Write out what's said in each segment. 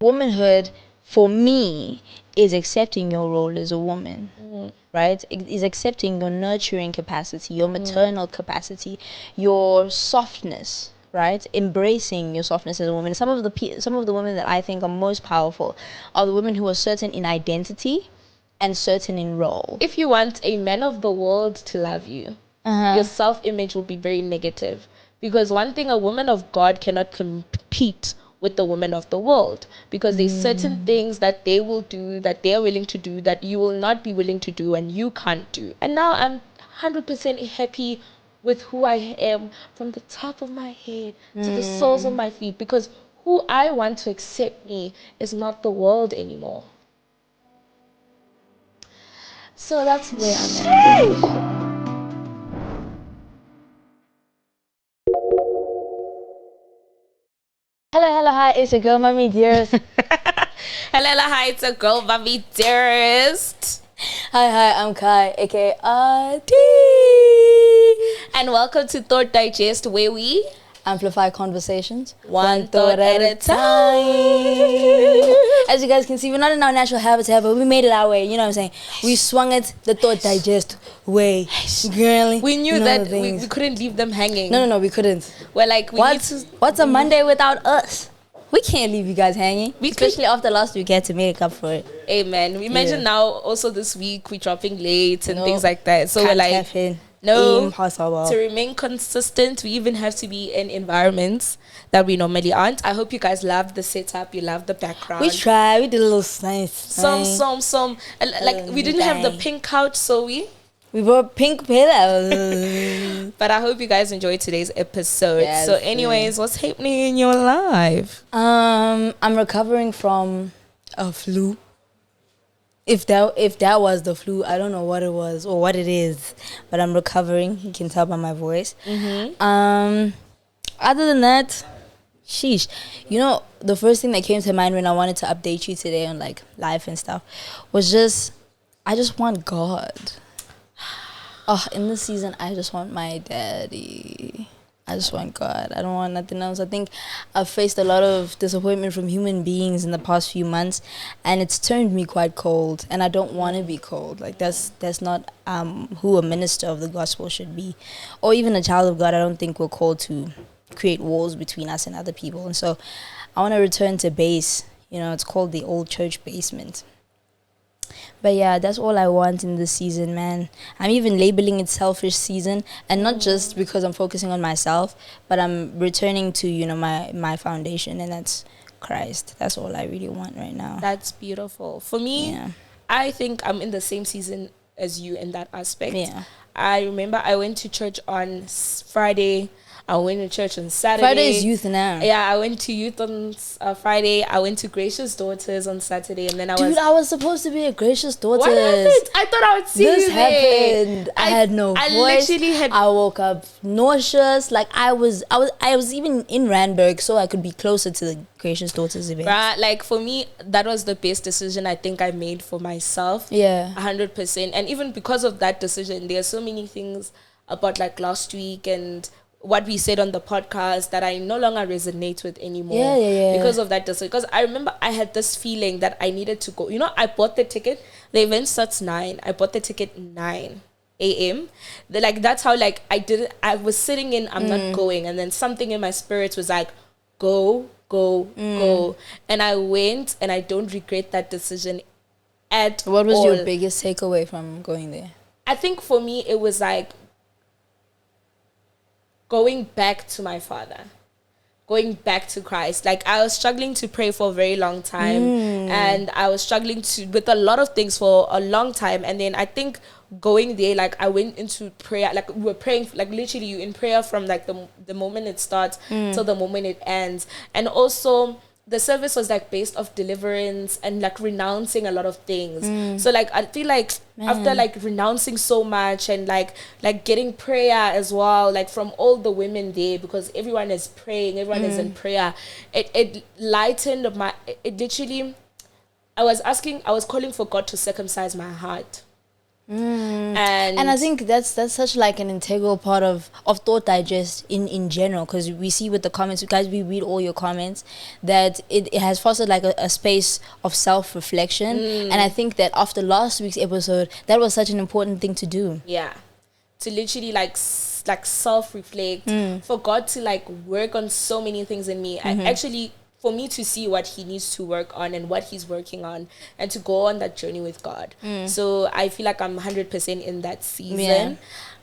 womanhood for me is accepting your role as a woman, right? It is accepting your nurturing capacity, your maternal capacity, your softness, right? Embracing your softness as a woman. Some of the women that I think are most powerful are the women who are certain in identity and certain in role. If you want a man of the world to love you, your self-image will be very negative, because one thing, a woman of God cannot compete with the women of the world, because there's certain things that they will do, that they're willing to do, that you will not be willing to do and you can't do. And now I'm 100% happy with who I am, from the top of my head to the soles of my feet, because who I want to accept me is not the world anymore. So that's where I'm at. Hello, hi, it's your girl, Mommy Dearest. Hello, hi, it's a girl, Mommy Dearest. Hi, I'm Kai, aka RD. And welcome to Thought Digest, where we amplify conversations one thought at a time. As you guys can see, we're not in our natural habitat, but we made it our way. You know what I'm saying? We swung it the Thought Digest way. Girly. We knew that we couldn't leave them hanging. No, we couldn't. We're like, what's a Monday without us? We can't leave you guys hanging. Especially after last week, we had to make up for it. Amen. We imagine now also this week we're dropping late and things like that. So we're like, no, impossible. To remain consistent, we even have to be in environments that we normally aren't. I hope you guys love the setup, you love the background. We tried, we did a little nice. Some. Like, we didn't have the pink couch, so we brought pink pillows. But I hope you guys enjoyed today's episode. Yes, so anyways, what's happening in your life? I'm recovering from a flu. If that was the flu, I don't know what it was or what it is, but I'm recovering. You can tell by my voice. Other than that, sheesh. You know, the first thing that came to mind when I wanted to update you today on like life and stuff was I just want God. Oh, in this season, I just want my daddy. I just want God. I don't want nothing else. I think I've faced a lot of disappointment from human beings in the past few months, and it's turned me quite cold, and I don't want to be cold. Like, that's not who a minister of the gospel should be, or even a child of God. I don't think we're called to create walls between us and other people. And so I want to return to base. You know, it's called the old church basement. But yeah, that's all I want in this season, man. I'm even labeling it selfish season, and not just because I'm focusing on myself, but I'm returning to, you know, my foundation, and that's Christ. That's all I really want right now. That's beautiful. For me, I think I'm in the same season as you in that aspect. Yeah. I remember I went to church on Friday. I went to church on Saturday. Friday is youth now. Yeah, I went to youth on Friday. I went to Gracious Daughters on Saturday, and then I was supposed to be a Gracious Daughters. What happened? I thought I would see you there. Happened. I had no voice. I woke up nauseous. Like I was even in Randburg, so I could be closer to the Gracious Daughters event. Right, like for me, that was the best decision I think I made for myself. Yeah, 100%. And even because of that decision, there are so many things about like last week and what we said on the podcast that I no longer resonate with anymore. Yeah. Because of that decision. Because I remember I had this feeling that I needed to go. You know, I bought the ticket. The event starts 9. I bought the ticket 9 a.m. That's how I was sitting in, I'm not going. And then something in my spirit was like, go. And I went, and I don't regret that decision at all. What was your biggest takeaway from going there? I think for me, it was like, going back to my Father, going back to Christ. Like, I was struggling to pray for a very long time, and I was struggling with a lot of things for a long time. And then I think going there, like, I went into prayer, like, we were praying, like, literally you in prayer from like the moment it starts till the moment it ends. And also the service was like based off deliverance and like renouncing a lot of things. So like I feel like after like renouncing so much and like getting prayer as well, like from all the women there, because everyone is praying, everyone is in prayer, it lightened it literally, I was calling for God to circumcise my heart. And I think that's such like an integral part of Thought Digest in general, because we see with the comments, guys, we read all your comments, that it has fostered like a space of self-reflection. And I think that after last week's episode, that was such an important thing to do. Yeah, to literally like self-reflect, for God to like work on so many things in me, and actually for me to see what he needs to work on and what he's working on, and to go on that journey with God. So I feel like I'm 100% in that season.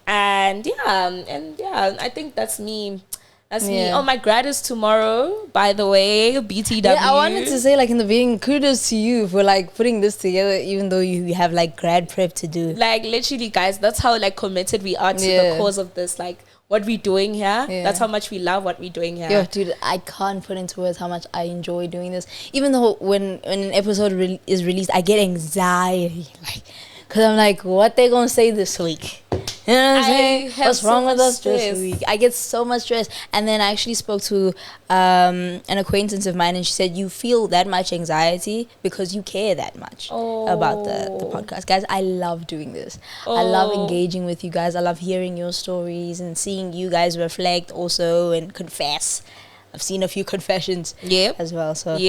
And I think that's me. That's me. Oh, my grad is tomorrow, by the way, BTW. Yeah, I wanted to say, like, in the beginning, kudos to you for, like, putting this together, even though you have, like, grad prep to do. Like, literally, guys, that's how, like, committed we are to the cause of this, like, what we're doing here. That's how much we love what we're doing here. Yo, dude, I can't put into words how much I enjoy doing this. Even though when an episode is released, I get anxiety, like, because I'm like, what they gonna say this week? You know what I'm saying? What's wrong with us this week? I get so much stress. And then I actually spoke to an acquaintance of mine, and she said, you feel that much anxiety because you care that much about the podcast. Guys, I love doing this. I love engaging with you guys. I love hearing your stories and seeing you guys reflect also and confess. I've seen a few confessions as well. So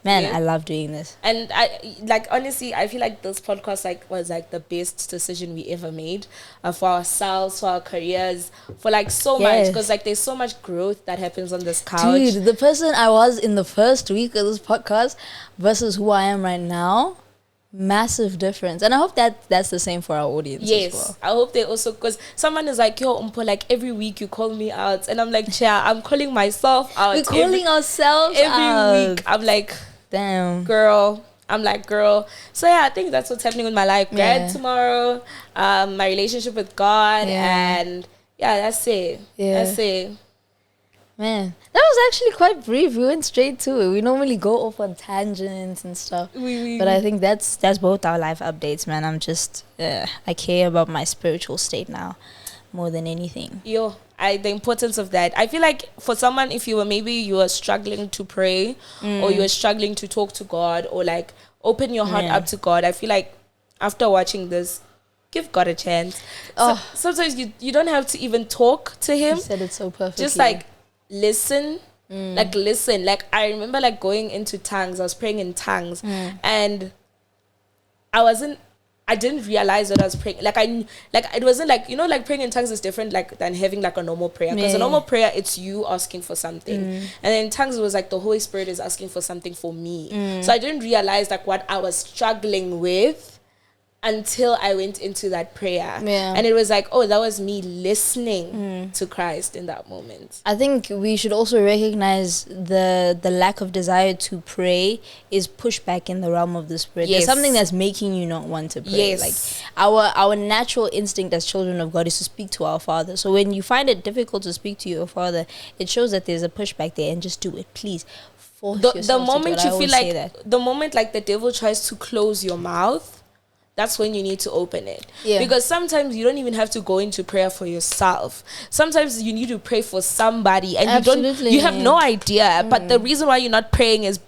man, I love doing this. And I like, honestly, I feel like this podcast like was like the best decision we ever made for ourselves, for our careers, for like so much, because like there's so much growth that happens on this couch. Dude, the person I was in the first week of this podcast versus who I am right now, massive difference. And I hope that that's the same for our audience as well. I hope they also, because someone is like, yo, Mpho, like every week you call me out, and I'm like, yeah, I'm calling myself out. We're calling ourselves every out. week. I'm like, damn, girl. I'm like, girl. So yeah, I think that's what's happening with my life. Grad tomorrow, my relationship with God, and that's it. That's it. Man, that was actually quite brief. We went straight to it. We normally go off on tangents and stuff. But I think that's both our life updates, man. I'm just, I care about my spiritual state now more than anything. The importance of that. I feel like for someone, if you were struggling to pray, or you were struggling to talk to God, or like open your heart up to God, I feel like after watching this, give God a chance. So, sometimes you don't have to even talk to him. You said it so perfectly. Just like listen. Like I remember like going into tongues. I was praying in tongues, and I didn't realize that I was praying. It wasn't like, like praying in tongues is different like than having like a normal prayer, because a normal prayer, it's you asking for something, and then in tongues it was like the Holy Spirit is asking for something for me. So I didn't realize like what I was struggling with until I went into that prayer. And it was like, oh, that was me listening to Christ in that moment. I think we should also recognize the lack of desire to pray is pushback in the realm of the spirit. There's something that's making you not want to pray. Like our natural instinct as children of God is to speak to our Father. So when you find it difficult to speak to your Father, it shows that there's a pushback there, and just do it, please. The moment you feel like the moment like the devil tries to close your mouth, that's when you need to open it. Because sometimes you don't even have to go into prayer for yourself. Sometimes you need to pray for somebody, and you have no idea. But the reason why you're not praying is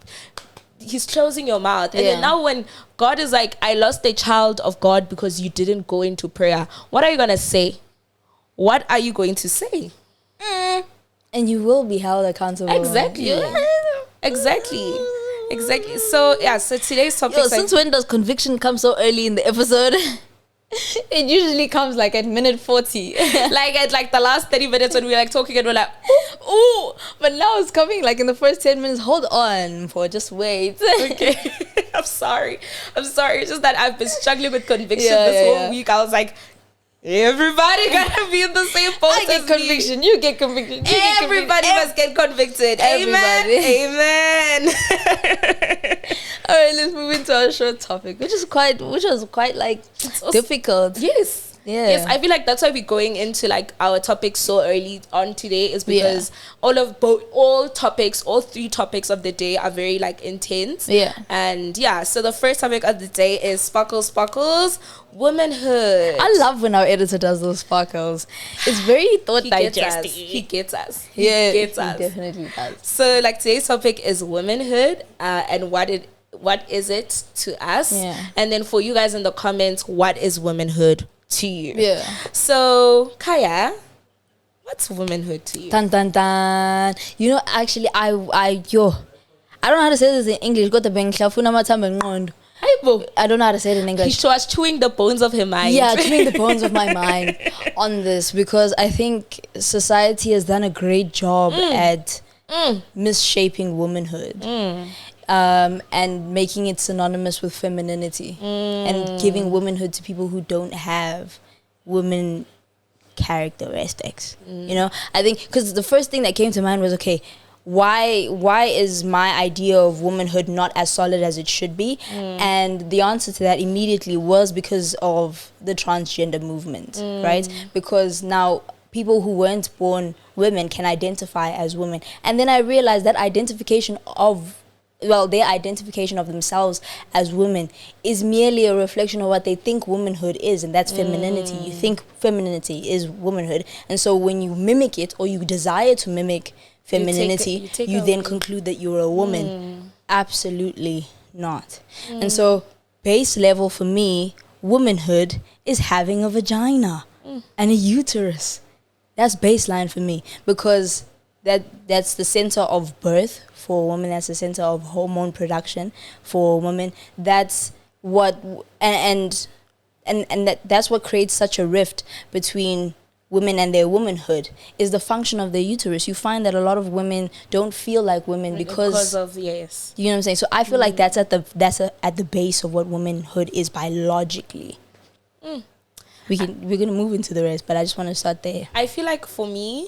he's closing your mouth. And then now when God is like, I lost a child of God because you didn't go into prayer, what are you going to say? What are you going to say? And you will be held accountable. Exactly. Exactly. So today's topic. Since when does conviction come so early in the episode? It usually comes like at minute 40. Like at like the last 30 minutes when we're like talking and we're like, ooh, but now it's coming like in the first 10 minutes. Hold on, just wait. Okay. I'm sorry. It's just that I've been struggling with conviction this whole week. I was like, everybody gotta be in the same boat. I get conviction. You get conviction. Everybody must get convicted. Amen. All right, let's move into our short topic, which was quite like difficult. Yes, I feel like that's why we're going into like our topics so early on today, is because all three topics of the day are very like intense. And so the first topic of the day is sparkles, womanhood. I love when our editor does those sparkles. It's very thought digesty. He gets us. He definitely does. So like today's topic is womanhood, and what is it to us? Yeah. And then for you guys in the comments, what is womanhood to you? Yeah. So, Caiah, what's womanhood to you? Dun dun dun. You know, actually, I don't know how to say this in English. Got the bang I don't know how to say it in English. He was chewing the bones of her mind. Yeah, chewing the bones of my mind on this, because I think society has done a great job at misshaping womanhood and making it synonymous with femininity and giving womanhood to people who don't have women characteristics. You know, I think because the first thing that came to mind was, okay, why is my idea of womanhood not as solid as it should be? And the answer to that immediately was because of the transgender movement, right? Because now people who weren't born women can identify as women. And then I realized that their identification of themselves as women is merely a reflection of what they think womanhood is, and that's femininity. You think femininity is womanhood, and so when you mimic it or you desire to mimic femininity, you then conclude that you're a woman. Absolutely not. And so base level for me, womanhood is having a vagina and a uterus. That's baseline for me, because that's the center of birth for a woman. That's the center of hormone production for a woman. That's what and that's what creates such a rift between women and their womanhood, is the function of their uterus. You find that a lot of women don't feel like women because of, yes. You know what I'm saying? So I feel like that's at the base of what womanhood is biologically. We're gonna move into the rest, but I just want to start there. I feel like for me,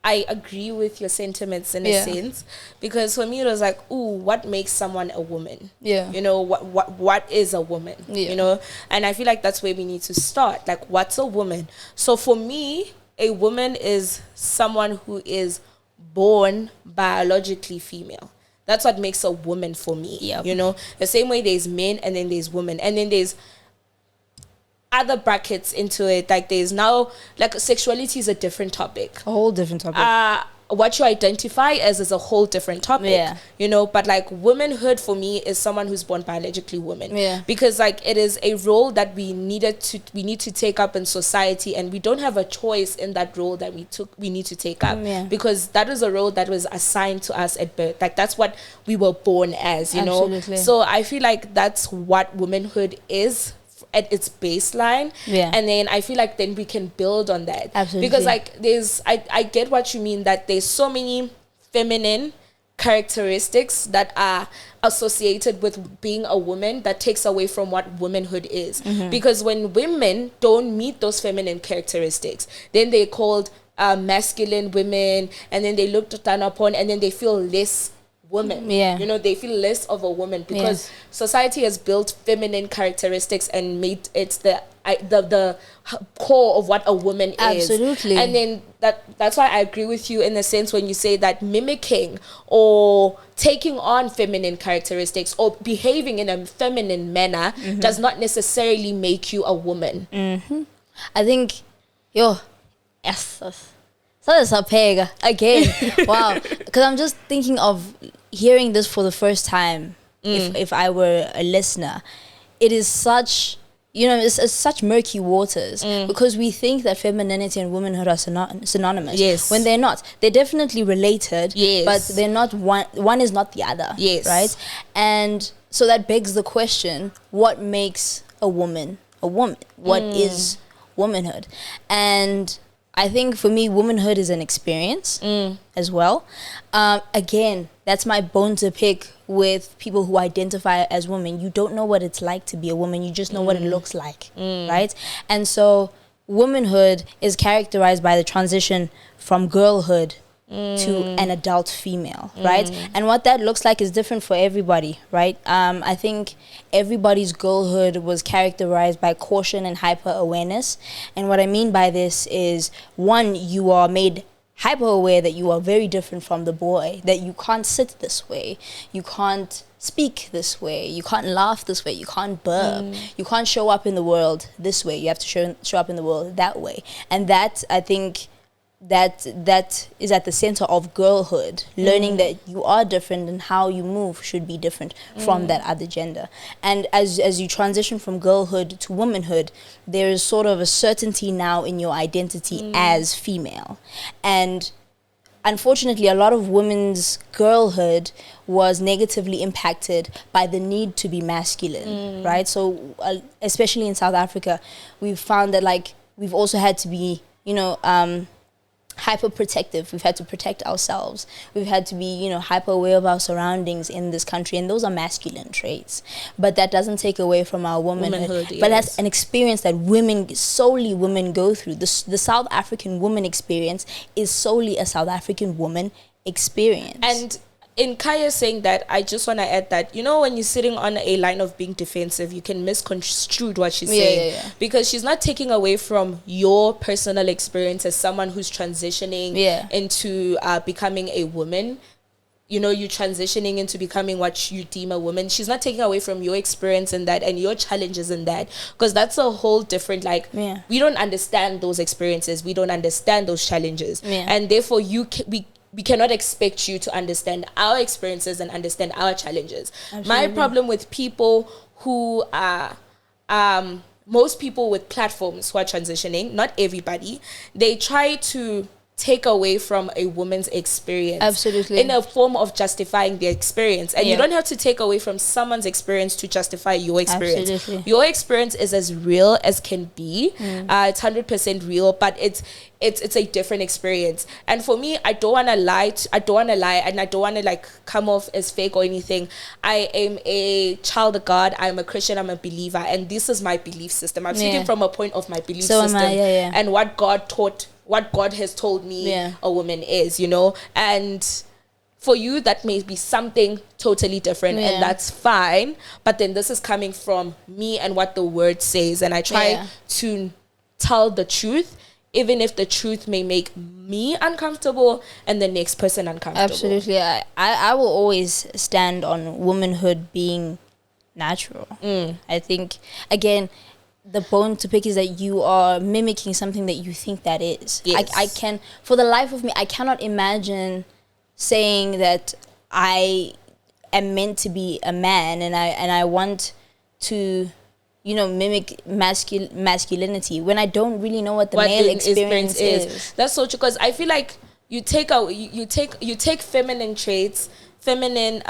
I agree with your sentiments in a sense, because for me it was like, ooh, what makes someone a woman? Yeah. You know, what is a woman? Yeah. You know, and I feel like that's where we need to start. Like, what's a woman? So for me, a woman is someone who is born biologically female. That's what makes a woman for me. Yep. You know, the same way there's men and then there's women and then there's other brackets into it. Like there's now, like, sexuality is a different topic. A whole different topic. What you identify as is a whole different topic. Yeah. You know, but like womanhood for me is someone who's born biologically woman. Yeah. Because like it is a role that we need to take up in society, and we don't have a choice in that role that we need to take up. Yeah. Because that is a role that was assigned to us at birth. Like that's what we were born as, you Absolutely. know. So I feel like that's what womanhood is at its baseline. Yeah. And then I feel like then we can build on that. Absolutely. Because like I get what you mean, that there's so many feminine characteristics that are associated with being a woman that takes away from what womanhood is. Because when women don't meet those feminine characteristics, then they're called masculine women, and then they looked down upon, and then they feel less woman. Yeah. You know, they feel less of a woman because society has built feminine characteristics and made it the core of what a woman is. Absolutely. And then that's why I agree with you in the sense when you say that mimicking or taking on feminine characteristics or behaving in a feminine manner does not necessarily make you a woman. I think, yes. So that's a peg again. Wow. Because I'm just thinking of hearing this for the first time. If I were a listener, it is such, it's such murky waters, because we think that femininity and womanhood are synonymous. Yes. When they're not. They're definitely related. Yes. But they're not one is not the other. Yes. Right? And so that begs the question, what makes a woman a woman? What is womanhood? And I think for me, womanhood is an experience as well. Again, that's my bone to pick with people who identify as women. You don't know what it's like to be a woman. You just know what it looks like, right? And so womanhood is characterized by the transition from girlhood to an adult female, right? And what that looks like is different for everybody, right? I think everybody's girlhood was characterized by caution and hyper-awareness. And what I mean by this is, one, you are made hyper-aware that you are very different from the boy, that you can't sit this way, you can't speak this way, you can't laugh this way, you can't burp, you can't show up in the world this way, you have to show up in the world that way. And that, I think, that is at the center of girlhood, learning that you are different and how you move should be different from that other gender. And as you transition from girlhood to womanhood, there is sort of a certainty now in your identity as female. And unfortunately, a lot of women's girlhood was negatively impacted by the need to be masculine, right? So especially in South Africa, we've found that like we've also had to be, hyper protective. We've had to protect ourselves. We've had to be, hyper aware of our surroundings in this country, and those are masculine traits. But that doesn't take away from our womanhood. But that's an experience that solely women go through. The South African woman experience is solely a South African woman experience. And in Caiah saying that, I just want to add that, when you're sitting on a line of being defensive, you can misconstrue what she's saying. Because she's not taking away from your personal experience as someone who's transitioning into becoming a woman. You're transitioning into becoming what you deem a woman. She's not taking away from your experience in that and your challenges in that, because that's a whole different, we don't understand those experiences. We don't understand those challenges. And therefore, we cannot expect you to understand our experiences and understand our challenges. Absolutely. My problem with people who are, most people with platforms who are transitioning, not everybody, they try to take away from a woman's experience. Absolutely. In a form of justifying their experience. And you don't have to take away from someone's experience to justify your experience. Absolutely. Your experience is as real as can be. It's 100% real, but it's a different experience. And for me, I don't want to lie, and I don't want to come off as fake or anything. I am a child of God. I'm a Christian. I'm a believer, and this is my belief system. I'm speaking from a point of my belief system and what God taught, what God has told me a woman is, and for you that may be something totally different, and that's fine. But then this is coming from me and what the word says, and I try to tell the truth, even if the truth may make me uncomfortable and the next person uncomfortable. Absolutely. I will always stand on womanhood being natural. I think, again, the bone to pick is that you are mimicking something that you think that is. Yes. I can, for the life of me, I cannot imagine saying that I am meant to be a man and I want to mimic masculinity when I don't really know what the male experience is. That's so true, because I feel like you take feminine traits, feminine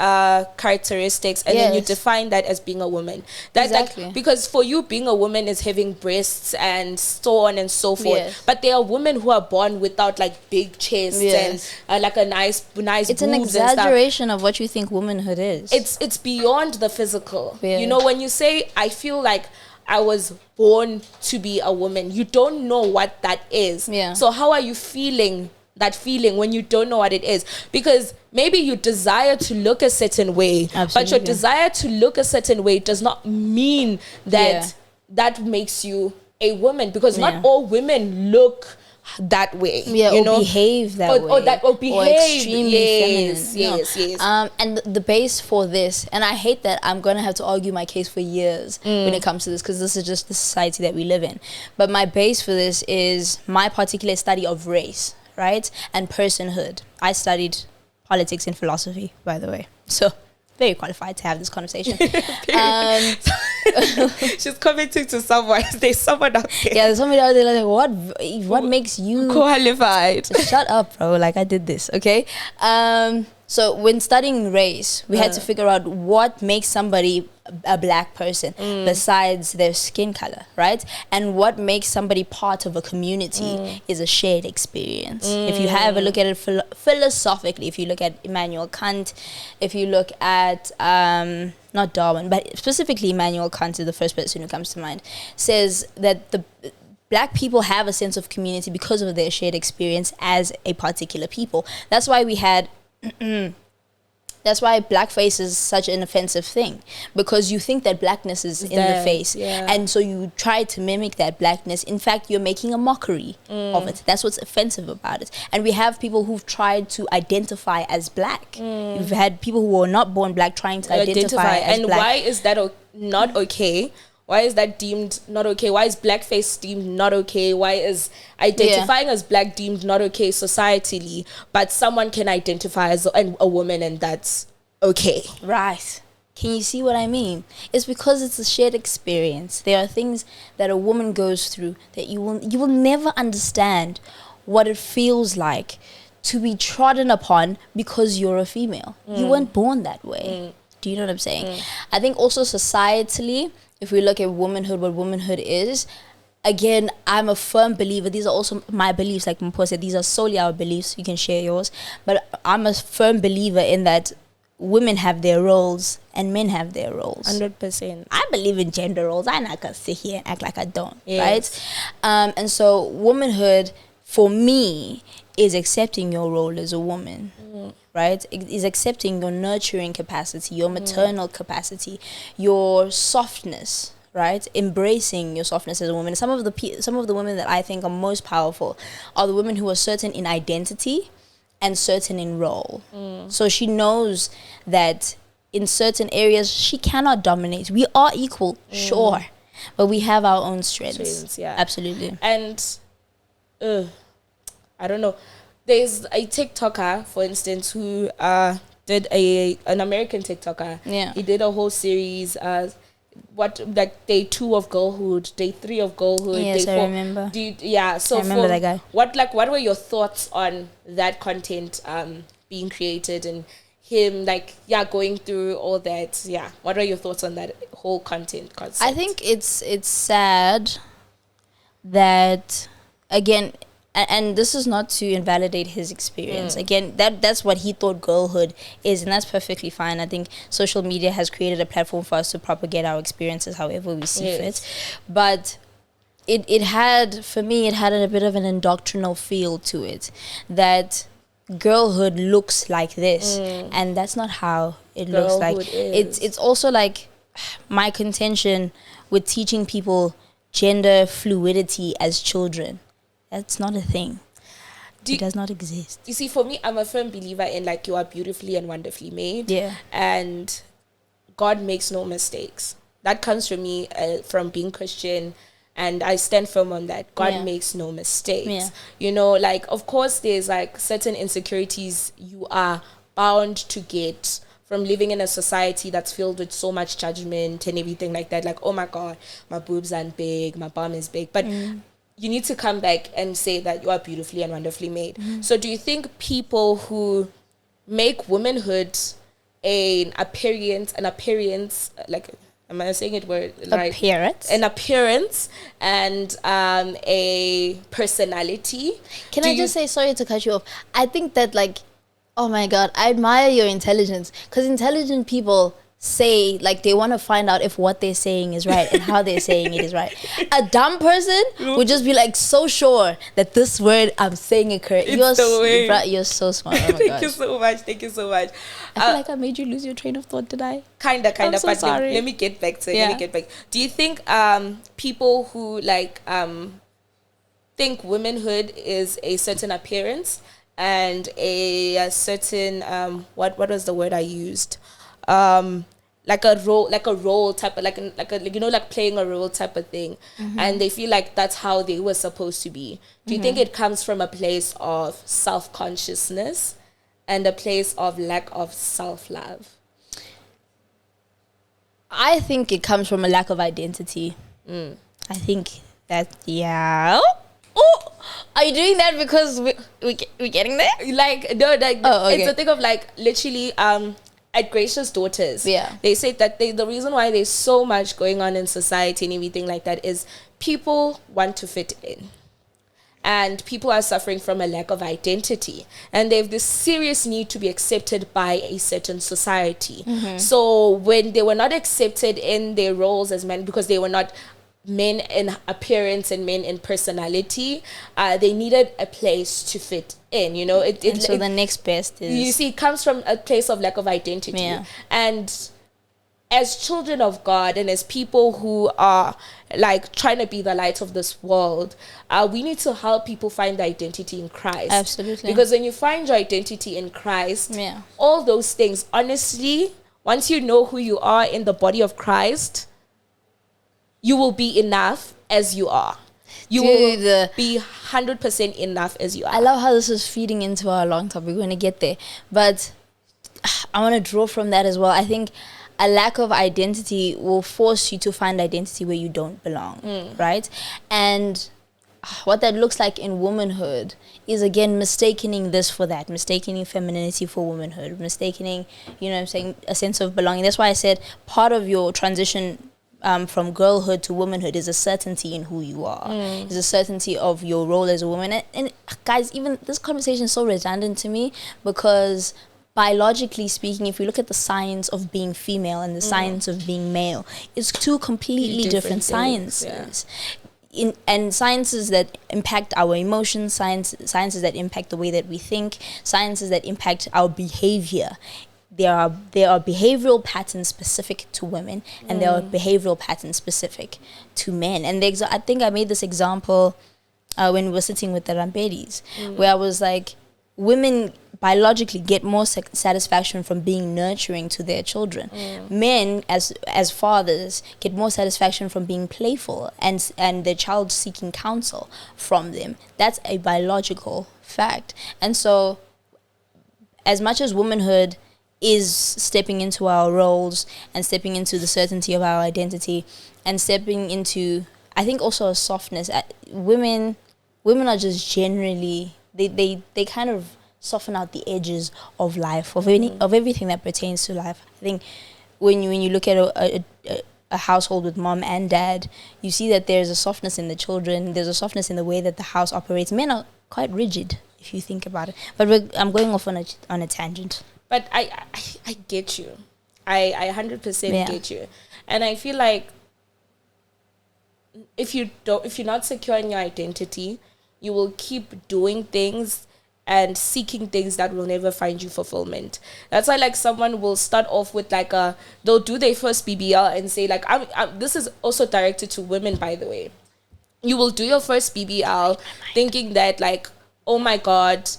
characteristics, and then you define that as being a woman. Exactly. Because for you, being a woman is having breasts and so on and so forth. Yes. But there are women who are born without big chests and a nice it's an exaggeration of what you think womanhood is. It's beyond the physical. When you say, I feel like I was born to be a woman, you don't know what that is. So how are you feeling that feeling when you don't know what it is? Because maybe you desire to look a certain way. Absolutely. But your desire to look a certain way does not mean that that makes you a woman, because not all women look that way, or behave that way, or behave extremely feminine. Yes. And the base for this, and I hate that I'm gonna have to argue my case for years when it comes to this, because this is just the society that we live in. But my base for this is my particular study of race, right, and personhood. I studied politics and philosophy, by the way, so very qualified to have this conversation. She's commenting to someone. There's someone out there. Yeah, there's somebody out there what makes you qualified? Shut up, bro. I did this, okay? So when studying race, we had to figure out what makes somebody a black person besides their skin color, right? And what makes somebody part of a community is a shared experience. If you have a look at it philosophically, if you look at Immanuel Kant, if you look at not Darwin, but specifically Immanuel Kant is the first person who comes to mind, says that the black people have a sense of community because of their shared experience as a particular people. That's why we had that's why blackface is such an offensive thing, because you think that blackness is in the face, and so you try to mimic that blackness. In fact, you're making a mockery of it. That's what's offensive about it. And we have people who've tried to identify as black. You've had people who were not born black trying to identify as and black. why is that not okay Why is that deemed not okay? Why is blackface deemed not okay? Why is identifying as black deemed not okay societally, but someone can identify as a woman and that's okay? Right. Can you see what I mean? It's because it's a shared experience. There are things that a woman goes through that you will never understand what it feels like to be trodden upon because you're a female. You weren't born that way. Do you know what I'm saying? I think also societally, if we look at womanhood, what womanhood is, again, I'm a firm believer. These are also my beliefs. Like Mpho said, these are solely our beliefs. You can share yours. But I'm a firm believer in that women have their roles and men have their roles. 100%. I believe in gender roles. I'm not going to sit here and act like I don't. Yes. Right? And so womanhood, for me, is accepting your role as a woman. Right? It is accepting your nurturing capacity, your maternal capacity, your softness, right? Embracing your softness as a woman. Some of the women that I think are most powerful are the women who are certain in identity and certain in role. So she knows that in certain areas she cannot dominate. We are equal, sure, but we have our own strengths. Yeah, absolutely. And I don't know. There's a TikToker, for instance, who did an American TikToker. Yeah, he did a whole series. Like day 2 of girlhood, day 3 of girlhood. Yes, day 4. I remember. So I remember that guy. What were your thoughts on that content being created and him going through all that? Yeah, what are your thoughts on that whole content concept? I think it's sad that, again, and this is not to invalidate his experience. Again, that's what he thought girlhood is, and that's perfectly fine. I think social media has created a platform for us to propagate our experiences however we see fit. But it had, for me, it had a bit of an indoctrinal feel to it, that girlhood looks like this, and that's not how it looks like. It's also like my contention with teaching people gender fluidity as children. That's not a thing. It does not exist. You see, for me, I'm a firm believer in you are beautifully and wonderfully made. Yeah. And God makes no mistakes. That comes from me, from being Christian, and I stand firm on that. God makes no mistakes. Yeah. Of course, there's certain insecurities you are bound to get from living in a society that's filled with so much judgment and everything like that. Oh my God, my boobs aren't big, my bum is big. But you need to come back and say that you are beautifully and wonderfully made. So do you think people who make womanhood an appearance, am I saying it word right? Appearance. An appearance and a personality. Can I just say, sorry to cut you off, I think that oh my God, I admire your intelligence, because intelligent people say they want to find out if what they're saying is right and how they're saying it is right. A dumb person would just be so sure that this word I'm saying it correct. You're so smart. Oh my Thank you so much. I feel like I made you lose your train of thought, did I? Kinda. I'm so but sorry. Let me get back to it. Do you think people who think womanhood is a certain appearance and a certain what was the word I used? A role type of playing a role type of thing, and they feel that's how they were supposed to be. Do you think it comes from a place of self-consciousness and a place of lack of self-love? I think it comes from a lack of identity. I think that Oh, are you doing that because we're getting there? It's a thing of literally at Gracious Daughters, they say that the reason why there's so much going on in society and everything like that is people want to fit in. And people are suffering from a lack of identity. And they have this serious need to be accepted by a certain society. So when they were not accepted in their roles as men, because they were not men in appearance and men in personality, they needed a place to fit in, so the next best is, you see, it comes from a place of lack of identity. And as children of God and as people who are trying to be the light of this world, we need to help people find their identity in Christ. Absolutely. Because when you find your identity in Christ, all those things, honestly, once you know who you are in the body of Christ, you will be enough as you are. You will be 100% enough as you are. I love how this is feeding into our long topic. We're going to get there. But I want to draw from that as well. I think a lack of identity will force you to find identity where you don't belong, right? And what that looks like in womanhood is, again, mistaking this for that, mistaking femininity for womanhood, mistaking, you know what I'm saying, a sense of belonging. That's why I said part of your transition from girlhood to womanhood is a certainty in who you are. Is a certainty of your role as a woman. And guys, even this conversation is so redundant to me, because biologically speaking, if you look at the science of being female and the science of being male, it's two completely different sciences. And sciences that impact our emotions, sciences that impact the way that we think, sciences that impact our behavior. There are behavioral patterns specific to women, and there are behavioral patterns specific to men. And I think I made this example when we were sitting with the Rampedis, where I was like, women biologically get more satisfaction from being nurturing to their children. Men, as fathers, get more satisfaction from being playful and their child seeking counsel from them. That's a biological fact. And so, as much as womanhood is stepping into our roles and stepping into the certainty of our identity and stepping into, I think, also a softness. Women are just generally, they kind of soften out the edges of life, of everything that pertains to life. I think when you look at a household with mom and dad, you see that there's a softness in the children, there's a softness in the way that the house operates. Men are quite rigid, if you think about it. But I'm going off on a tangent. But I get you. I 100% get you. And I feel like if you're not secure in your identity, you will keep doing things and seeking things that will never find you fulfillment. That's why, like, someone will start off with they'll do their first BBL and say, like, this is also directed to women, by the way. You will do your first BBL thinking that, like, oh my God,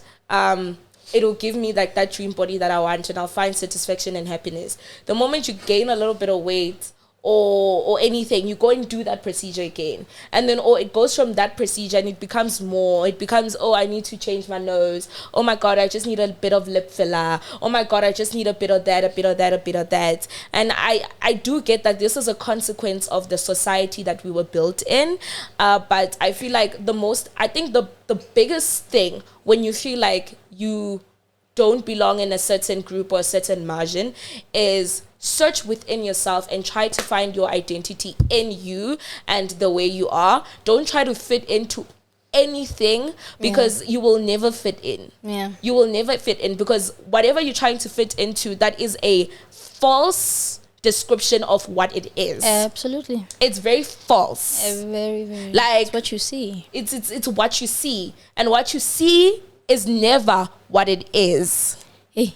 it'll give me like that dream body that I want, and I'll find satisfaction and happiness. The moment you gain a little bit of weight or anything, you go and do that procedure again. And then, it goes from that procedure and it becomes, I need to change my nose. Oh my God, I just need a bit of lip filler. Oh my God, I just need a bit of that, a bit of that, a bit of that. And I do get that this is a consequence of the society that we were built in. But I feel like the biggest thing when you feel like you don't belong in a certain group or a certain margin is search within yourself and try to find your identity in you and the way you are. Don't try to fit into anything, because you will never fit in. You will never fit in, because whatever you're trying to fit into, that is a false description of what it is. Absolutely. It's very false. Very, very. Like, it's what you see. It's what you see. And what you see is never what it is. Hey,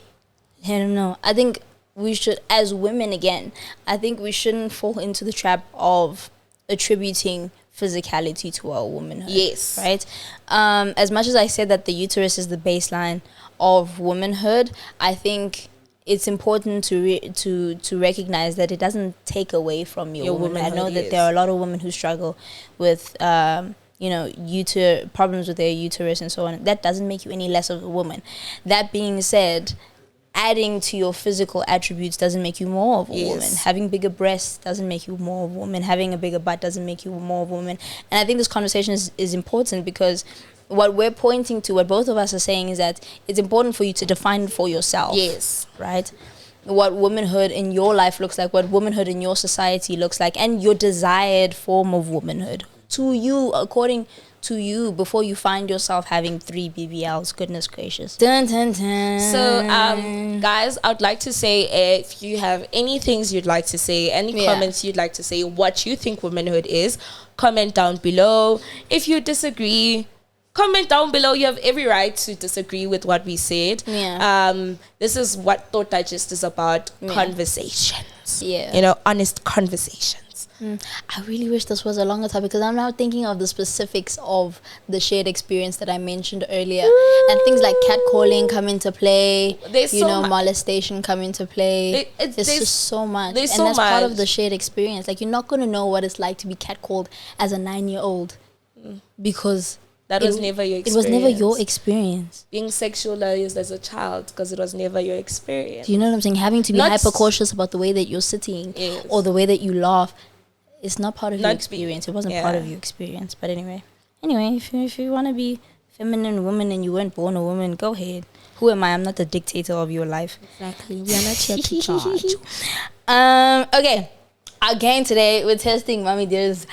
I don't know. I think we should, as women again, I think we shouldn't fall into the trap of attributing physicality to our womanhood. Yes. Right? As much as I said that the uterus is the baseline of womanhood, I think it's important to recognize that it doesn't take away from your womanhood. I know that there are a lot of women who struggle with problems with their uterus and so on. That doesn't make you any less of a woman. That being said, adding to your physical attributes doesn't make you more of a woman. Having bigger breasts doesn't make you more of a woman. Having a bigger butt doesn't make you more of a woman. And I think this conversation is important, because what we're pointing to, what both of us are saying, is that it's important for you to define for yourself. Yes. Right? What womanhood in your life looks like, what womanhood in your society looks like, and your desired form of womanhood to you, according to you, before you find yourself having 3 BBLs. Goodness gracious. Dun, dun, dun. So, guys, I would like to say, if you have any things you'd like to say, any comments you'd like to say, what you think womanhood is, comment down below. If you disagree, comment down below. You have every right to disagree with what we said. This is what Thought Digest is about. Conversations. Honest conversations. I really wish this was a longer topic because I'm now thinking of the specifics of the shared experience that I mentioned earlier. And things like catcalling come into play, There's molestation come into play. It's just so much. And that's part of the shared experience. Like, you're not going to know what it's like to be catcalled as a 9-year-old because that was never your experience. It was never your experience. Being sexualized as a child because it was never your experience. Do you know what I'm saying? Having to be hyper cautious about the way that you're sitting or the way that you laugh. It's not part of your experience. It wasn't part of your experience. But anyway, if you want to be feminine woman and you weren't born a woman, go ahead. Who am I? I'm not the dictator of your life. Exactly. We are not here to charge. Okay. Again today we're testing Mommy Dear's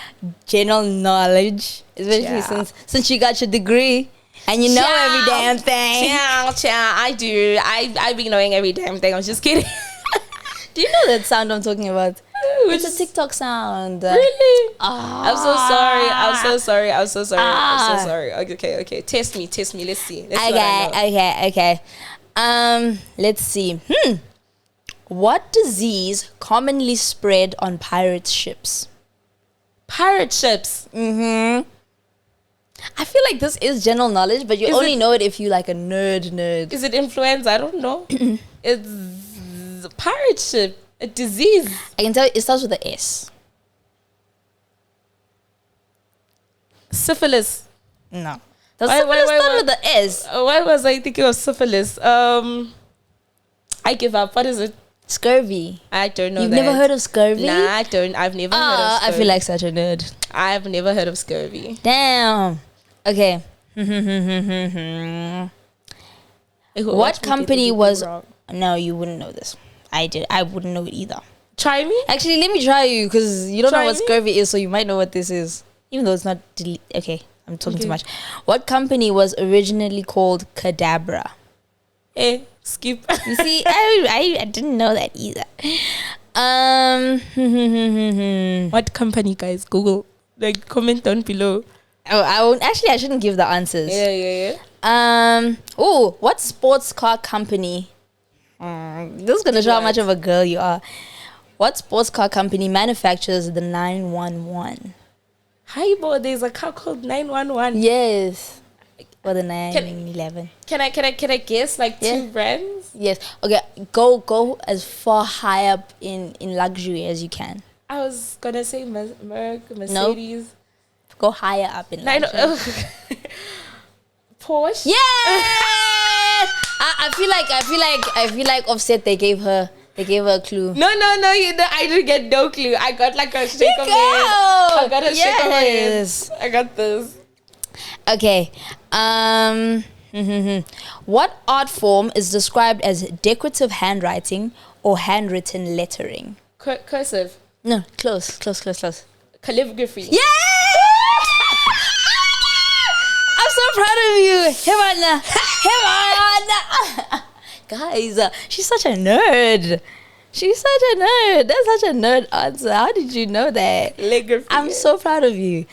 general knowledge, especially since you got your degree and you know every damn thing. I do. I've been knowing every damn thing. I'm just kidding. Do you know that sound I'm talking about? It's a TikTok sound. Really? I'm so sorry. Okay. Test me. Let's see. Okay. Let's see. What disease commonly spread on pirate ships? Pirate ships? Mm-hmm. I feel like this is general knowledge, but you only know it if you like a nerd. Is it influenza? I don't know. It's a pirate ship. A disease. I can tell you, it starts with a S. Syphilis. No. Does syphilis start with the S? Why was I thinking of syphilis? I give up. What is it? Scurvy. I don't know. You've never heard of scurvy? Nah, I don't. I've never heard of scurvy. I feel like such a nerd. I've never heard of scurvy. Damn. Okay. What company was... No, you wouldn't know this. I wouldn't know it either. Try me? Actually, let me try you because you don't know what scurvy is, so you might know what this is. Even though it's not... Okay, I'm talking too much. What company was originally called Cadabra? Skip. You see, I didn't know that either. What company, guys? Google. Like, comment down below. Oh, I won't. Actually, I shouldn't give the answers. Yeah. What sports car company... this is going to show how much of a girl you are. What sports car company manufactures the 911? Hi, boy. There's a car called 911. Yes. Or the 911. Can I guess like two brands? Yes. Okay. Go as far high up in luxury as you can. I was gonna say Mercedes. No. Go higher up in luxury. Porsche. Yeah. I feel like Offset. They gave her a clue. No. I didn't get no clue. I got like a shake of my head. I got a shake of my head. I got this. Okay. What art form is described as decorative handwriting or handwritten lettering? Cursive. No, close. Calligraphy. Yeah! I'm so proud of you. Hemana. Guys, she's such a nerd. That's such a nerd answer. How did you know that? Calligraphy. I'm so proud of you.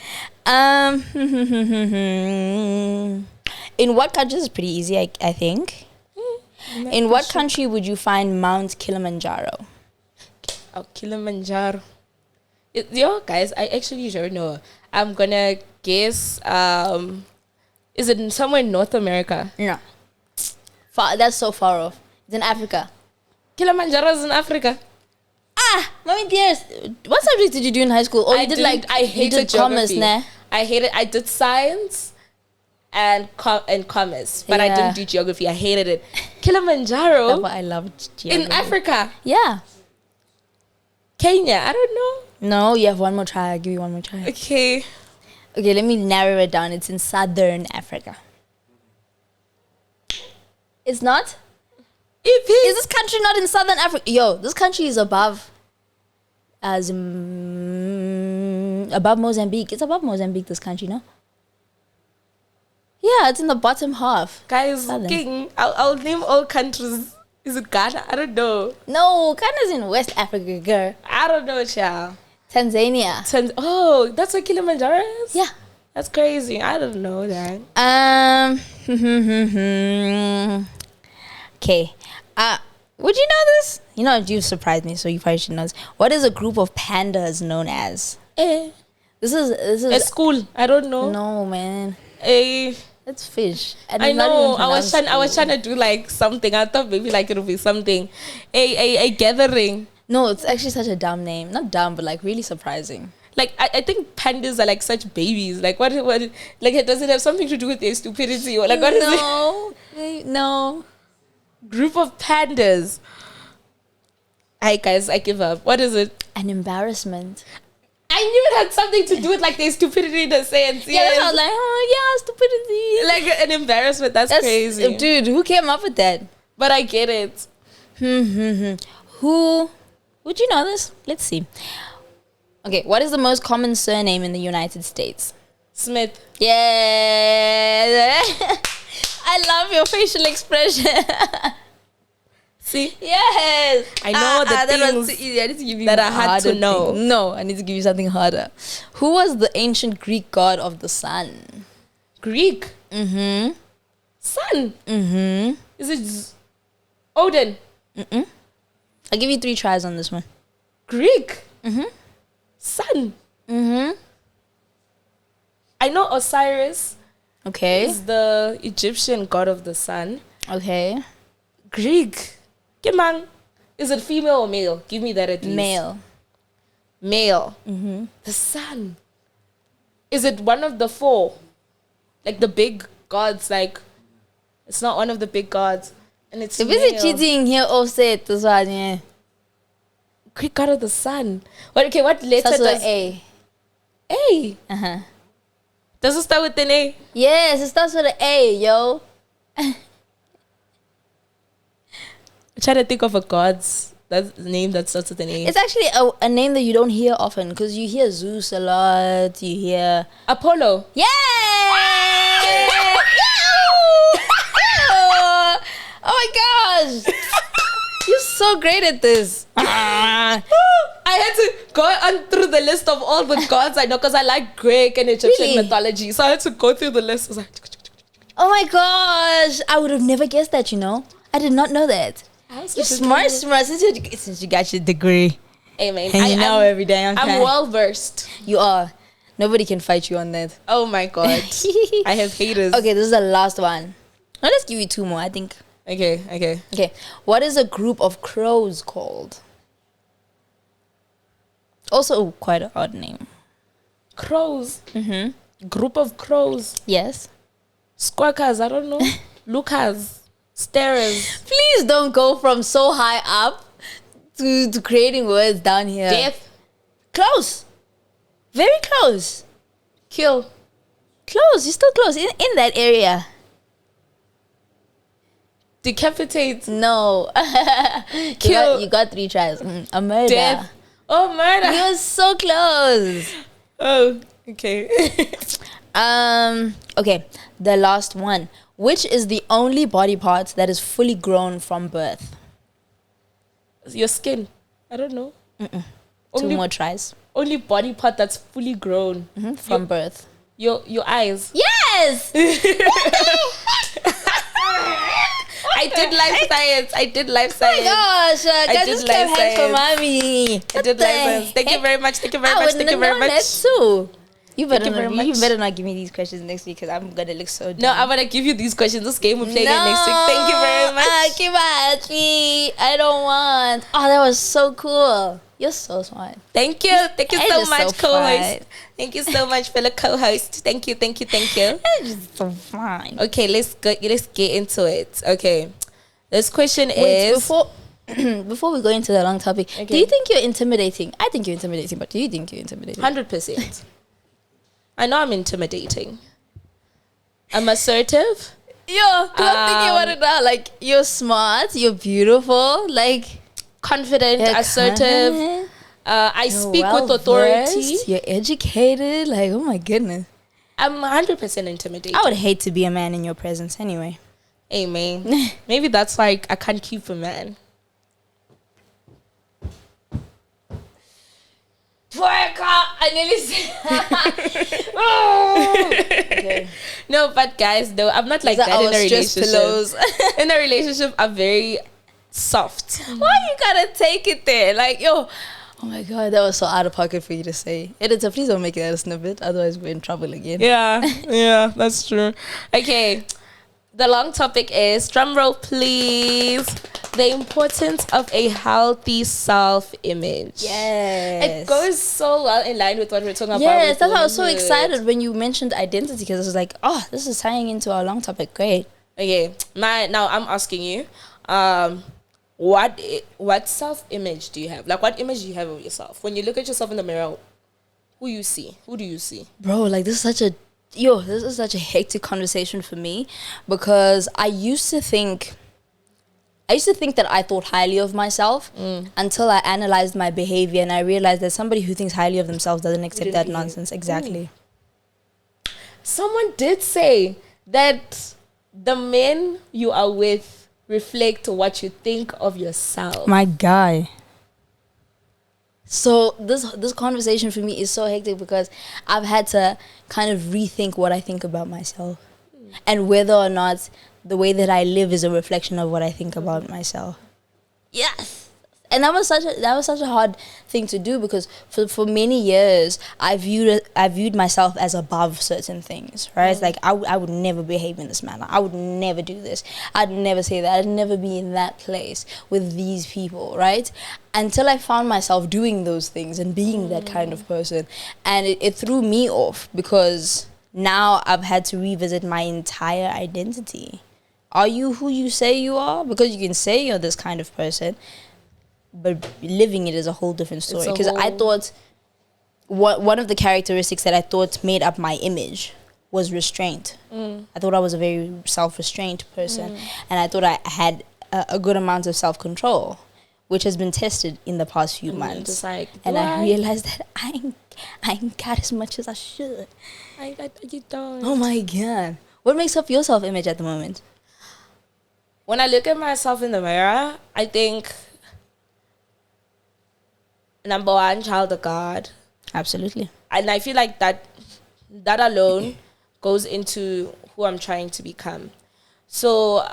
In what country, this is pretty easy, I think. In what country would you find Mount Kilimanjaro? Oh, Kilimanjaro. Guys, I actually don't know. I'm gonna guess. Is it somewhere in North America? No. That's so far off. It's in Africa. Kilimanjaro is in Africa. Mommy dears, what subject did you do in high school? I hated commerce, nah? I did science and commerce, but I didn't do geography. I hated it. Kilimanjaro. That's why I loved geography. In Africa. Yeah. Kenya. I don't know. No, you have one more try. I'll give you one more try. Okay, let me narrow it down. It's in southern Africa. It's not? It is. Is this country not in southern Africa? Yo, this country is above Mozambique. It's above Mozambique, this country, no? Yeah, it's in the bottom half. Guys, I'll name all countries. Is it Ghana? I don't know. No, Ghana's in West Africa, girl. I don't know, child. Tanzania. That's where Kilimanjaro is? Yeah. That's crazy. I don't know that. Okay. Would you know this? You know, you surprised me, so you probably should know this. What is a group of pandas known as? This is at school. I don't know. No, man. It's fish. And I it's not know. even I was trying to do like something. I thought maybe like it'll be something. A gathering. No, it's actually such a dumb name. Not dumb, but like really surprising. Like I think pandas are like such babies. Like what like does it have something to do with their stupidity or like what is it? No. Group of pandas. Hi guys, I give up. What is it? An embarrassment. I knew it had something to do with like their stupidity in the sense. Yeah, that's how I was like, oh yeah, stupidity. Like an embarrassment. That's crazy. Dude, who came up with that? But I get it. Who? Would you know this? Let's see. Okay, what is the most common surname in the United States? Smith. Yeah. I love your facial expression. See? Yes. I know the things I need to give you that are hard to know. No, I need to give you something harder. Who was the ancient Greek god of the sun? Greek? Sun? Is it Odin? I'll give you 3 tries on this one. Greek? Sun? I know Osiris. Okay. Is the Egyptian god of the sun. Okay. Greek? Kimang? Is it female or male? Give me that at least. Male. The sun. Is it one of the 4? Like the big gods, like it's not one of the big gods. And it's If it's cheating here, offset this one, yeah. Greek god of the sun. What letter Starts with does A? A? Does it start with an A? Yes, it starts with an A, yo. I'm trying to think of a god's name that starts with an A. It's actually a name that you don't hear often because you hear Zeus a lot. You hear Apollo. Yeah! Oh my gosh! You're so great at this. I had to go on through the list of all the gods I know because I like Greek and Egyptian mythology. So I had to go through the list. I was like, oh my gosh! I would have never guessed that, you know? I did not know that. You're smart since you got your degree. Amen. And you know every day. Okay? I'm well versed. You are. Nobody can fight you on that. Oh my god. I have haters. Okay, this is the last one. Now let's give you 2 more, I think. Okay. What is a group of crows called? Also quite an odd name. Crows. Group of crows. Yes. Squawkers. I don't know. Lookers. Starers. Please don't go from so high up to creating words down here. Death. Close. Very close. Kill. Close. You're still close. In that area. Decapitate. No. Kill. You got 3 tries. A murder. Death. Oh, murder. You're so close. Oh, okay. Okay, the last one. Which is the only body part that is fully grown from birth? Your skin. I don't know. 2 more tries. Only body part that's fully grown from birth. Your eyes. Yes. I did life science. Oh my gosh, guys, just clap hands for mommy. I did life science. Thank you very much. Thank you very much. That too. You better you not give me these questions next week because I'm gonna look so dumb. No, I'm gonna give you these questions. This game we're playing it next week. Thank you very much. I don't want. Oh, that was so cool. You're so smart. Thank you. Thank you so much, so co-host. Thank you so much, fellow co-host. Thank you. That's just so fine. Okay, let's get into it. Okay. This question is before we go into the long topic, okay. Do you think you're intimidating? I think you're intimidating, but do you think you're intimidating? 100%. I know I'm intimidating. I'm assertive. I'm thinking about it now. Like, you're smart, you're beautiful, like confident, assertive. I speak with authority. You're educated. Like, oh my goodness. I'm 100% intimidating. I would hate to be a man in your presence anyway. Amen. Maybe that's why I can't keep a man. I nearly said. Okay. No, but guys, though, I'm not like that in a relationship. Pillows. In a relationship, I'm very soft. Why you gotta take it there? Like, yo, oh my God, that was so out of pocket for you to say. Editor, please don't make it a snippet, otherwise we're in trouble again. Yeah, that's true. Okay, the long topic is, drum roll please, the importance of a healthy self-image. Yes. It goes so well in line with what we're talking about. Yes, that's why I was so womanhood. excited when you mentioned identity, because I was like, oh, this is tying into our long topic. Great. Okay, now I'm asking you, what self-image do you have? Like, what image do you have of yourself? When you look at yourself in the mirror, who do you see? Bro, like, this is such a hectic conversation for me, because I used to think that I thought highly of myself until I analyzed my behavior, and I realized that somebody who thinks highly of themselves doesn't accept that nonsense. Exactly. Someone did say that the men you are with reflect what you think of yourself. My guy. So this conversation for me is so hectic, because I've had to kind of rethink what I think about myself, and whether or not the way that I live is a reflection of what I think about myself. Yes. And that was such a hard thing to do, because for many years I viewed myself as above certain things, right? Like, I would never behave in this manner. I would never do this. I'd never say that. I'd never be in that place with these people, right? Until I found myself doing those things and being that kind of person. And it threw me off, because now I've had to revisit my entire identity. Are you who you say you are? Because you can say you're this kind of person, but living it is a whole different story. Because I thought one of the characteristics that I thought made up my image was restraint. I thought I was a very self-restrained person, and I thought I had a good amount of self-control, which has been tested in the past few months. Like, and I realized that I ain't got as much as I should. You don't. Oh my God. What makes up your self-image at the moment? When I look at myself in the mirror, I think, number one, child of God. Absolutely. And I feel like that alone goes into who I'm trying to become. So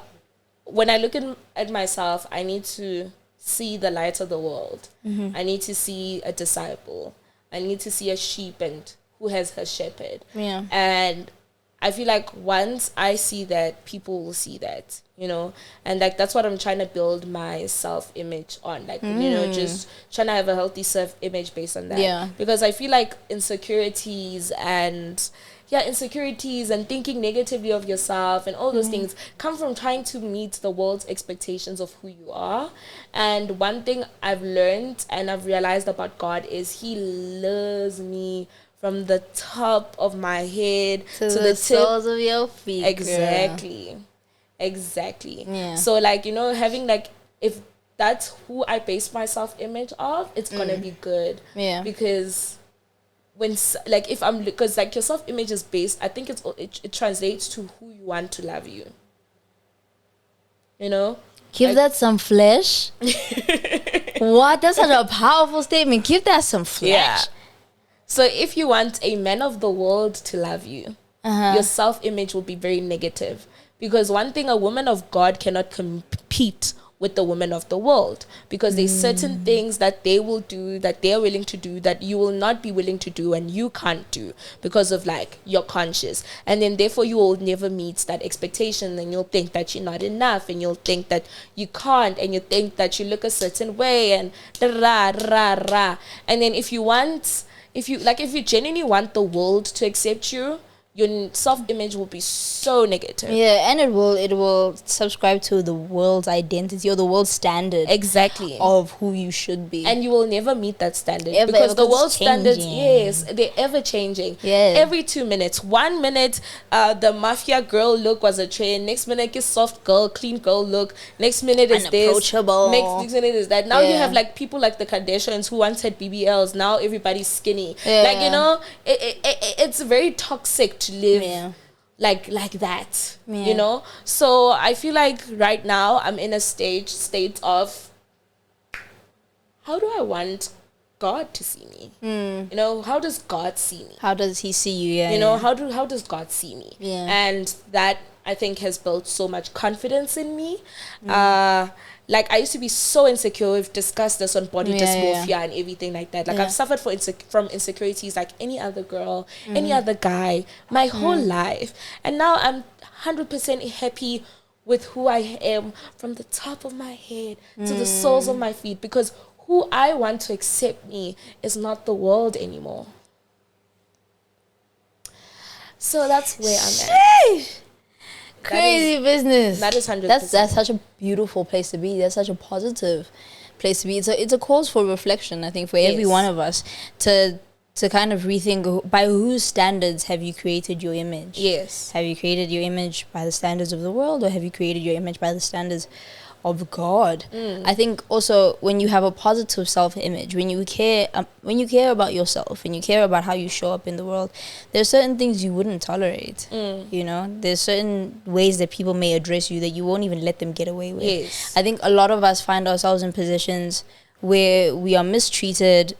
when I look at myself, I need to see the light of the world. I need to see a disciple. I need to see a sheep and who has her shepherd. Yeah. And I feel like once I see that, people will see that, and like that's what I'm trying to build my self-image on, like, just trying to have a healthy self-image based on that. Yeah. Because I feel like insecurities and thinking negatively of yourself and all those things come from trying to meet the world's expectations of who you are. And one thing I've learned and I've realized about God is He loves me from the top of my head to the soles of your feet. Exactly. Yeah. So, like, having, like, if that's who I base my self-image of, it's gonna be good. Yeah. Because because like your self-image is based, I think it translates to who you want to love you. Give that some flesh. What? That's such a powerful statement. Give that some flesh. Yeah. So if you want a man of the world to love you, your self-image will be very negative. Because one thing, a woman of God cannot compete with the women of the world, because there's certain things that they will do, that they're willing to do, that you will not be willing to do and you can't do because of, like, your conscience. And then therefore you will never meet that expectation, and you'll think that you're not enough, and you'll think that you can't, and you think that you look a certain way, and rah. And then if you genuinely want the world to accept you, your self-image will be so negative. Yeah, and it will subscribe to the world's identity or the world's standard. Exactly. Of who you should be. And you will never meet that standard. Because the world's standards, yes, they're ever changing. Yes. Every 2 minutes. 1 minute, the mafia girl look was a trend. Next minute, is soft girl, clean girl look. Next minute is this. Next minute is that. Now you have, like, people like the Kardashians who once had BBLs. Now everybody's skinny. Yeah. Like, it's very toxic to live like that, So I feel like right now I'm in a state of, how do I want God to see me? How does God see me? How does He see you? How does God see me? And that I think has built so much confidence in me. Like I used to be so insecure. We've discussed this on body dysmorphia and everything like that. Like I've suffered from insecurities like any other girl, any other guy, my whole life. And now I'm 100% happy with who I am from the top of my head to the soles of my feet, because who I want to accept me is not the world anymore. So that's where I'm at. Crazy business. That is 100%. That's such a beautiful place to be. That's such a positive place to be. It's a cause for reflection, I think, for every one of us to kind of rethink, by whose standards have you created your image? Yes. Have you created your image by the standards of the world, or have you created your image by the standards of God? I think also when you have a positive self-image, when you care about yourself, when you care about how you show up in the world, there's certain things you wouldn't tolerate. You know, there's certain ways that people may address you that you won't even let them get away with. Yes. I think a lot of us find ourselves in positions where we are mistreated,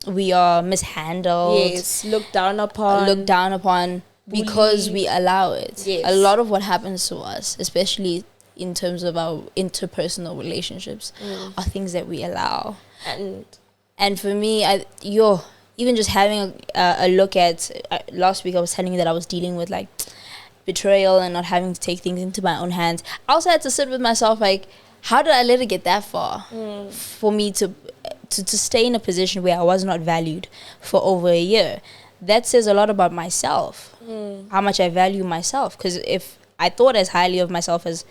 we are mishandled, looked down upon because we allow it. Yes. A lot of what happens to us, especially in terms of our interpersonal relationships, are things that we allow. And for me, even just having a look at last week, I was telling you that I was dealing with like betrayal and not having to take things into my own hands. I also had to sit with myself, like, how did I let it get that far for me to stay in a position where I was not valued for over a year? That says a lot about myself, how much I value myself. Because if I thought as highly of myself as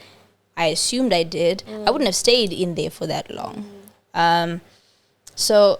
I assumed I did, I wouldn't have stayed in there for that long. So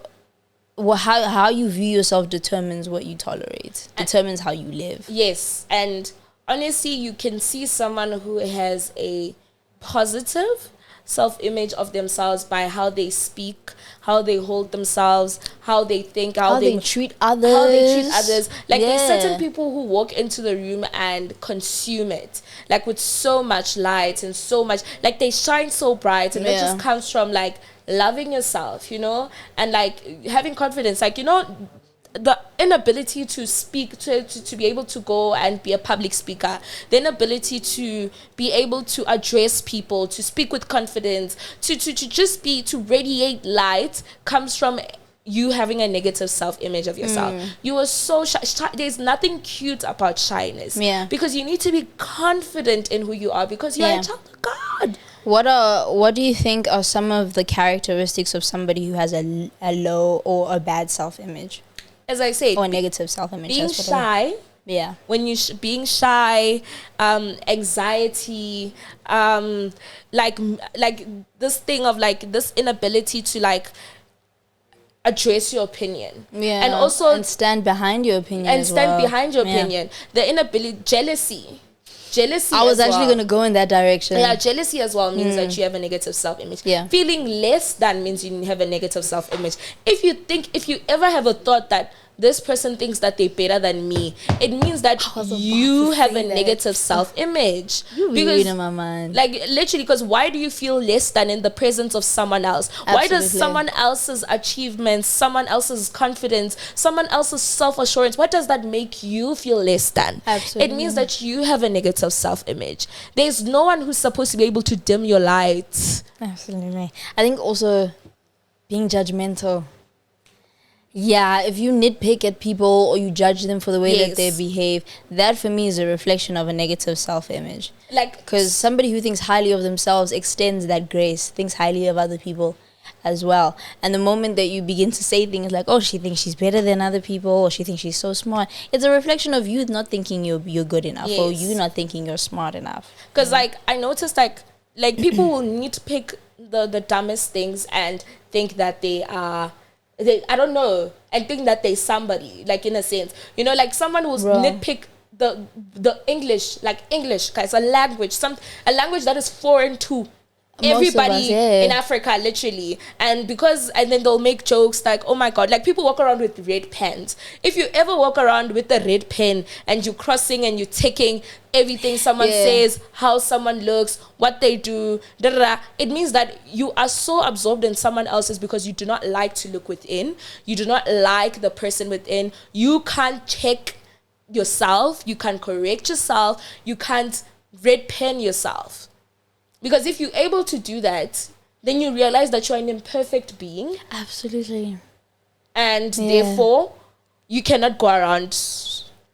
how you view yourself determines what you tolerate, determines how you live. Yes. And honestly, you can see someone who has a positive self-image of themselves by how they speak, how they hold themselves, how they think, how they treat others. Like there's certain people who walk into the room and consume it, like with so much light and so much, like they shine so bright, and that just comes from like loving yourself, you know, and like having confidence, like, you know, the inability to speak, to be able to go and be a public speaker, the inability to be able to address people, to speak with confidence, to radiate light, comes from you having a negative self-image of yourself. You are so shy. There's nothing cute about shyness, because you need to be confident in who you are, because you are a child of God. What do you think are some of the characteristics of somebody who has a low or a bad self-image? As I say, or negative self-image, being shy, when you being shy, anxiety, like this thing of like this inability to like address your opinion, and also stand behind your opinion, the inability, jealousy. I was actually going to go in that direction. Jealousy as well means that you have a negative self-image. Feeling less than means you have a negative self-image. If you ever have a thought that this person thinks that they're better than me, it means that you have a negative self-image. You really read in my mind. Like literally, because why do you feel less than in the presence of someone else? Absolutely. Why does someone else's achievements, someone else's confidence, someone else's self-assurance, what does that make you feel less than? Absolutely. It means that you have a negative self-image. There's no one who's supposed to be able to dim your light. Absolutely. I think also being judgmental. Yeah, if you nitpick at people or you judge them for the way that they behave, that for me is a reflection of a negative self-image. Like, because somebody who thinks highly of themselves extends that grace, thinks highly of other people as well. And the moment that you begin to say things like, oh, she thinks she's better than other people, or she thinks she's so smart, it's a reflection of you not thinking you're good enough, or you not thinking you're smart enough. Because like I noticed like people will nitpick the dumbest things and think that they are, I don't know, and think that they're somebody, like in a sense, you know, like someone who's nitpick the English, like English, guys, a language that is foreign to everybody in Africa, literally. And then they'll make jokes like, oh my God, like people walk around with red pens. If you ever walk around with a red pen and you're crossing and you're taking everything someone says, how someone looks, what they do, it means that you are so absorbed in someone else's because you do not like to look within. You do not like the person within. You can't check yourself. You can't correct yourself. You can't red pen yourself. Because if you're able to do that, then you realize that you're an imperfect being. Absolutely. And therefore, you cannot go around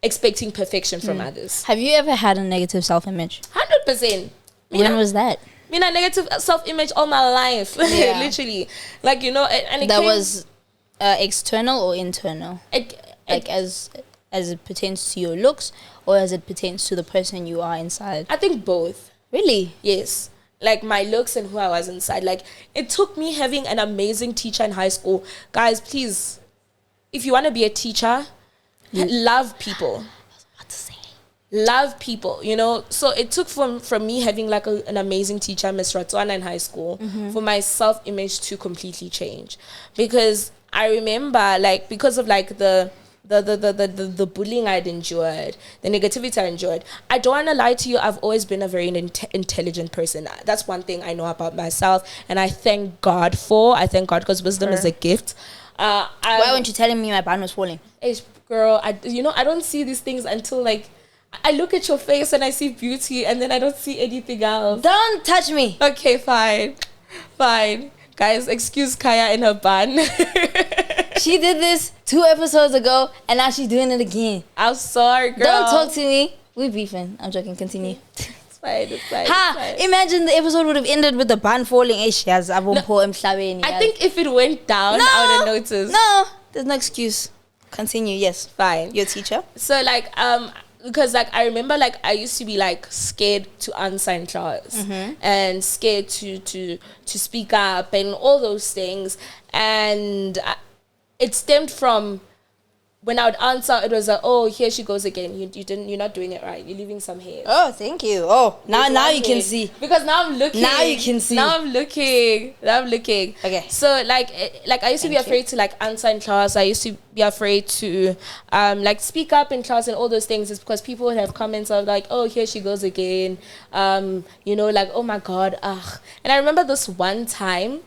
expecting perfection from others. Have you ever had a negative self-image? 100%. When was that? I mean, a negative self-image all my life. Yeah. Literally. Like, you know, and it that came, was external or internal? As it pertains to your looks or as it pertains to the person you are inside? I think both. Really? Yes. Like my looks and who I was inside. Like it took me having an amazing teacher in high school. Guys, please, if you want to be a teacher, love people. Love people, you know. So it took from me having like an amazing teacher, Miss Ratswana, in high school, for my self-image to completely change. Because I remember, like, because of like the bullying I'd endured, the negativity I endured. I don't want to lie to you. I've always been a very intelligent person. That's one thing I know about myself, and I thank God for. I thank God because wisdom is a gift. Why weren't you telling me my band was falling? Girl, I don't see these things until like I look at your face and I see beauty, and then I don't see anything else. Don't touch me. Okay, fine. Guys, excuse Caiah and her bun. She did this 2 episodes ago, and now she's doing it again. I'm sorry, girl. Don't talk to me. We're beefing. I'm joking. Continue. It's fine. Imagine the episode would have ended with the band falling. I think if it went down, I would have noticed. No, there's no excuse. Continue. Yes. Fine. Your teacher? So, like, because, like, I remember, like, I used to be, like, scared to answer in class. And scared to speak up and all those things. And it stemmed from when I would answer, it was like, oh, here she goes again. You're not doing it right. You're leaving some hair. Oh, thank you. Oh, now you can see. Because now I'm looking. Now you can see. Now I'm looking. Okay. So like I used to be afraid to like answer in class. I used to be afraid to like speak up in class and all those things. It's because people would have comments of like, oh, here she goes again. You know, like, oh my God, ugh. And I remember this one time.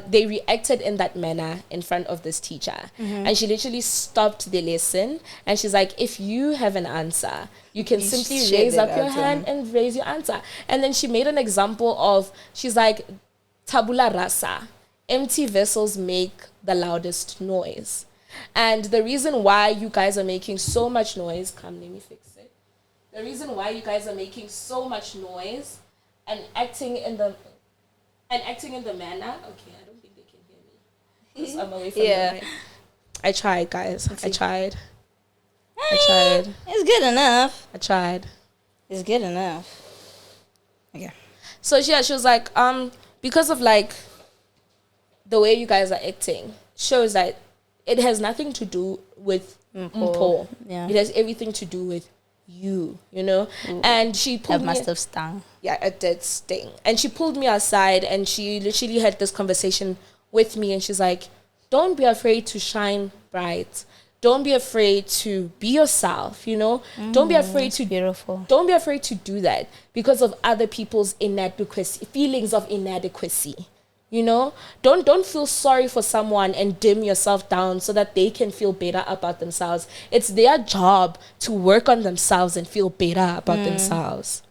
They reacted in that manner in front of this teacher. And she literally stopped the lesson. And she's like, if you have an answer, you can simply raise up your hand and raise your answer. And then she made an example of, she's like, tabula rasa, empty vessels make the loudest noise. And the reason why you guys are making so much noise, come, let me fix it. The reason why you guys are making so much noise and acting in the manner. Okay, I don't think they can hear me because I'm away from the mic. I tried, guys. I tried. It's good enough. I tried. It's good enough. Okay. So yeah, she was like, because of like the way you guys are acting, shows that it has nothing to do with Mpho. Yeah. It has everything to do with you know. And she pulled me. That must have stung. Yeah, it did sting. And she pulled me aside and she literally had this conversation with me, and she's like, don't be afraid to shine bright. Don't be afraid to be yourself, you know. Don't be afraid to beautiful. Don't be afraid to do that because of other people's feelings of inadequacy. You know, don't feel sorry for someone and dim yourself down so that they can feel better about themselves. It's their job to work on themselves and feel better about themselves.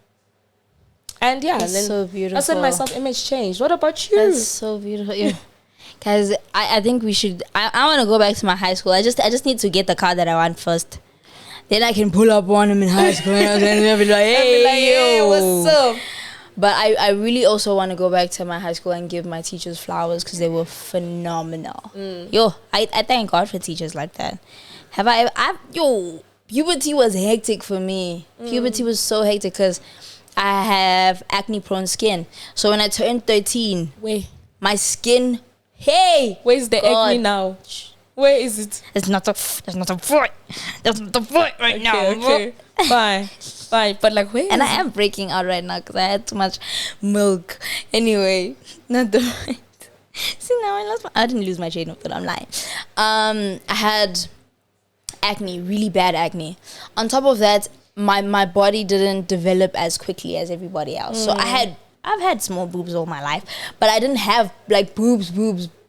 And yeah, that's and then so beautiful. That's when my self-image changed. What about you? That's so beautiful. Yeah. Guys, I think we should. I want to go back to my high school. I just need to get the car that I want first. Then I can pull up on him in high school and I'll be like, hey, what's up? But I really also want to go back to my high school and give my teachers flowers because they were phenomenal. I thank God for teachers like that. Puberty was hectic for me. Puberty was so hectic because I have acne-prone skin. So when I turned 13, my skin, where's the acne now? Where is it? There's not a foot. There's not a foot right now. Okay. Fine. But like, where? And I am breaking out right now because I had too much milk. Anyway, not the right. See, now I didn't lose my chain of thought. I'm lying. I had acne, really bad acne. On top of that, my body didn't develop as quickly as everybody else. So I've had small boobs all my life, but I didn't have like boobs,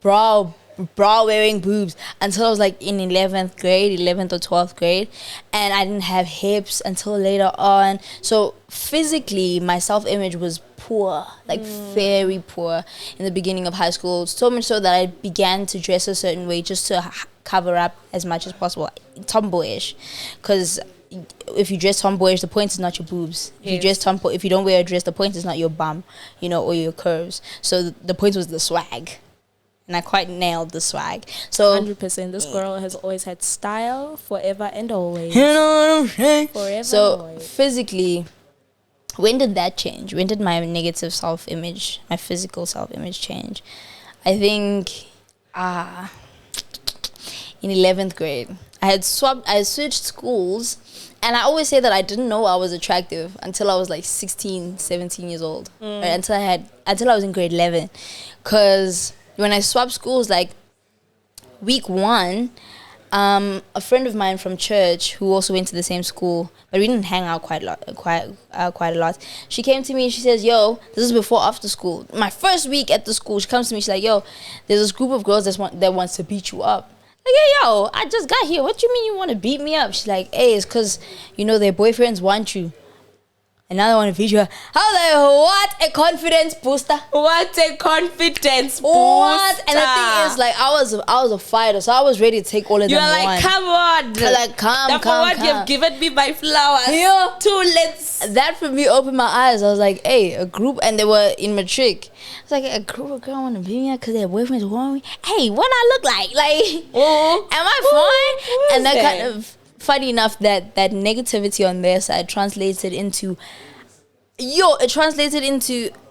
brow bra wearing boobs until I was like in 11th or 12th grade, and I didn't have hips until later on. So physically my self-image was poor, like very poor in the beginning of high school, so much so that I began to dress a certain way just to cover up as much as possible, tomboyish, because if you dress tomboyish, the point is not your boobs. If you dress if you don't wear a dress, the point is not your bum, or your curves. So the point was the swag, and I quite nailed the swag. So 100%. This girl has always had style, forever and always. You know what I'm saying? Forever. So and always. physically, when did that change? When did my negative self-image, my physical self-image change? I think in 11th grade. I switched schools, and I always say that I didn't know I was attractive until I was like 16, 17 years old. Right? Until I was in grade 11. Because when I swapped schools, like week 1, a friend of mine from church who also went to the same school, but we didn't hang out quite a lot. She came to me and she says, "Yo, this is before after school. My first week at the school." She comes to me, she's like, "Yo, there's this group of girls that wants to beat you up." Like, "Hey, yo, I just got here. What you mean you want to beat me up?" She's like, "Hey, it's because their boyfriends want you. And now they want to beat you up." I was like, what a confidence booster. What a confidence booster. What? And the thing is, like, I was a fighter, so I was ready to take all of them. You're like, come on. You're like, come. You've given me my flowers. Yeah. Let's. That for me opened my eyes. I was like, hey, a group, and they were in matric. It's like, a group of girls want to beat me up because their boyfriends want me. Hey, what I look like? Like, am I fine? And that kind of, funny enough, that negativity on their side translated into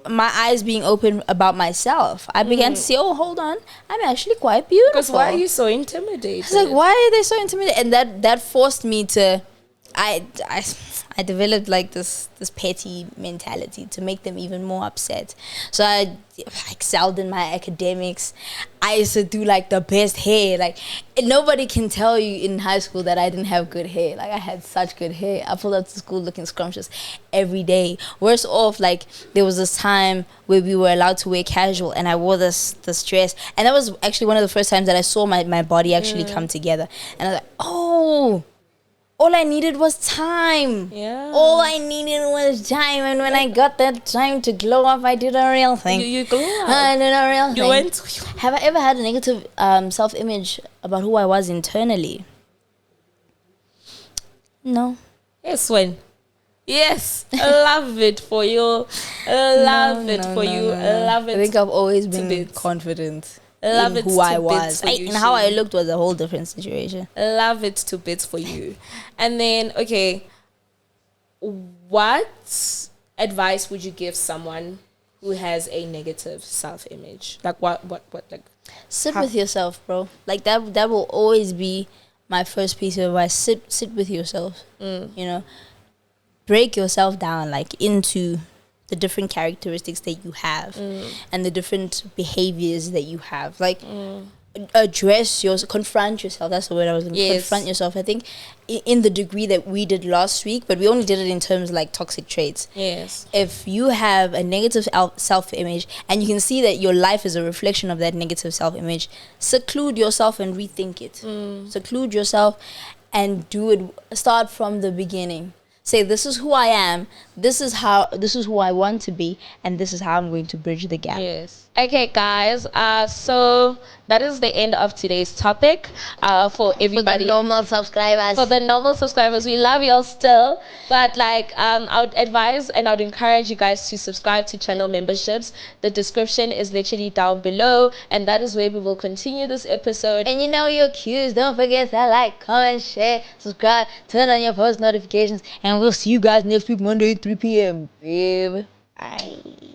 my eyes being open about myself. I began to say, oh, hold on, I'm actually quite beautiful. Because why are you so intimidated? It's like, why are they so intimidated? And that forced me to, I developed like this petty mentality to make them even more upset. So I excelled in my academics. I used to do like the best hair. Like, nobody can tell you in high school that I didn't have good hair. Like, I had such good hair. I pulled up to school looking scrumptious every day. Worse off, like, there was this time where we were allowed to wear casual, and I wore this dress, and that was actually one of the first times that I saw my body actually come together. And I was like, oh, all I needed was time. Yeah. All I needed was time. And when I got that time to glow up, I did a real thing. You glow up. I did a real thing. Went. Have I ever had a negative self-image about who I was internally? No. Yes, when. Yes. I love it for you. I love it for you. I love it. I think I've always been confident. Love in it who I to was. bits for you, And how I looked was a whole different situation. Love it to bits for you. And then, okay, what advice would you give someone who has a negative self-image? Like, what, like... Sit with yourself, bro. Like, that will always be my first piece of advice. Sit with yourself. Break yourself down, like, into the different characteristics that you have and the different behaviors that you have. Like, confront yourself. That's the word I was looking for. Confront yourself. I think in the degree that we did last week, but we only did it in terms of like toxic traits. Yes. If you have a negative self-image and you can see that your life is a reflection of that negative self-image, seclude yourself and rethink it. Seclude yourself and do it. Start from the beginning. Say, this is who I am, this is who I want to be, and this is how I'm going to bridge the gap. Yes. Okay, guys. So that is the end of today's topic. For everybody. For the normal subscribers. We love y'all still. But like, I would advise and I would encourage you guys to subscribe to channel memberships. The description is literally down below, and that is where we will continue this episode. And your cues. Don't forget to like, comment, share, subscribe, turn on your post notifications, and we'll see you guys next week, Monday, 3 p.m. Babe. Bye.